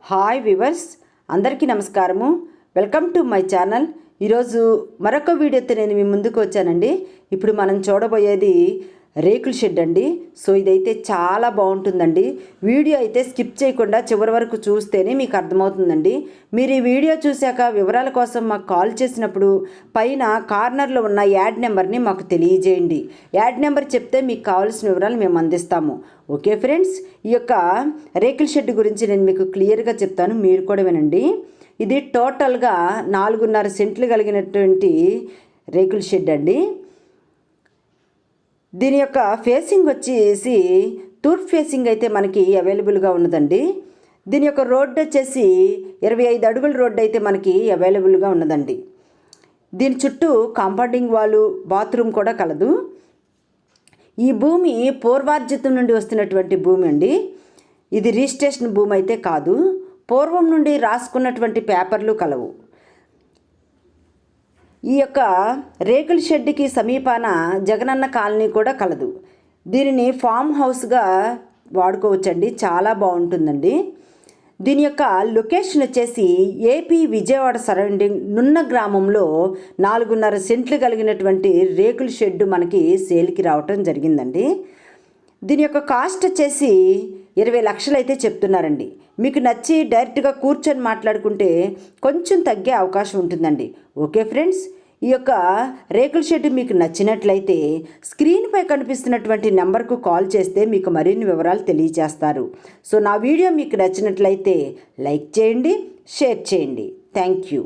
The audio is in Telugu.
హాయ్ వ్యూవర్స్, అందరికీ నమస్కారము. Welcome to my channel. ఈరోజు మరొక వీడియోతో నేను మీ ముందుకు వచ్చానండి. ఇప్పుడు మనం చూడబోయేది రేకుల షెడ్ అండి. సో ఇదైతే చాలా బాగుంటుందండి. వీడియో అయితే స్కిప్ చేయకుండా చివరి వరకు చూస్తేనే మీకు అర్థమవుతుందండి. మీరు ఈ వీడియో చూశాక వివరాల కోసం మాకు కాల్ చేసినప్పుడు పైన కార్నర్లో ఉన్న యాడ్ నెంబర్ని మాకు తెలియజేయండి. యాడ్ నెంబర్ చెప్తే మీకు కావాల్సిన వివరాలు మేము అందిస్తాము. ఓకే ఫ్రెండ్స్, ఈ యొక్క రేకుల షెడ్ గురించి నేను మీకు క్లియర్గా చెప్తాను, మీరు కూడా వినండి. ఇది టోటల్గా 4.5 సెంట్లు కలిగినటువంటి రేకుల షెడ్ అండి. దీని యొక్క ఫేసింగ్ వచ్చేసి తూర్పు ఫేసింగ్ అయితే మనకి అవైలబుల్గా ఉన్నదండి. దీని యొక్క రోడ్డు వచ్చేసి 25 అడుగుల రోడ్డు అయితే మనకి అవైలబుల్గా ఉన్నదండి. దీని చుట్టూ కాంపౌండింగ్ వాలు, బాత్రూమ్ కూడా కలదు. ఈ భూమి పూర్వార్జితం నుండి వస్తున్నటువంటి భూమి అండి. ఇది రిజిస్ట్రేషన్ భూమి అయితే కాదు. పూర్వం నుండి రాసుకున్నటువంటి పేపర్లు కలవు. ఈ యొక్క రేకుల షెడ్కి సమీపాన జగనన్న కాలనీ కూడా కలదు. దీనిని ఫామ్ హౌస్గా వాడుకోవచ్చండి. చాలా బాగుంటుందండి. దీని యొక్క లొకేషన్ వచ్చేసి ఏపీ విజయవాడ సరౌండింగ్ నున్న గ్రామంలో 4.5 సెంట్లు కలిగినటువంటి రేకుల షెడ్ మనకి సేల్కి రావటం జరిగిందండి. దీని యొక్క కాస్ట్ వచ్చేసి 20 లక్షలు అయితే చెప్తున్నారండి. మీకు నచ్చి డైరెక్ట్గా కూర్చొని మాట్లాడుకుంటే కొంచెం తగ్గే అవకాశం ఉంటుందండి. ఓకే ఫ్రెండ్స్, ఈ యొక్క రేకుల షెడ్ మీకు నచ్చినట్లయితే స్క్రీన్పై కనిపిస్తున్నటువంటి నెంబర్కు కాల్ చేస్తే మీకు మరిన్ని వివరాలు తెలియజేస్తారు. సో నా వీడియో మీకు నచ్చినట్లయితే లైక్ చేయండి, షేర్ చేయండి. Thank you.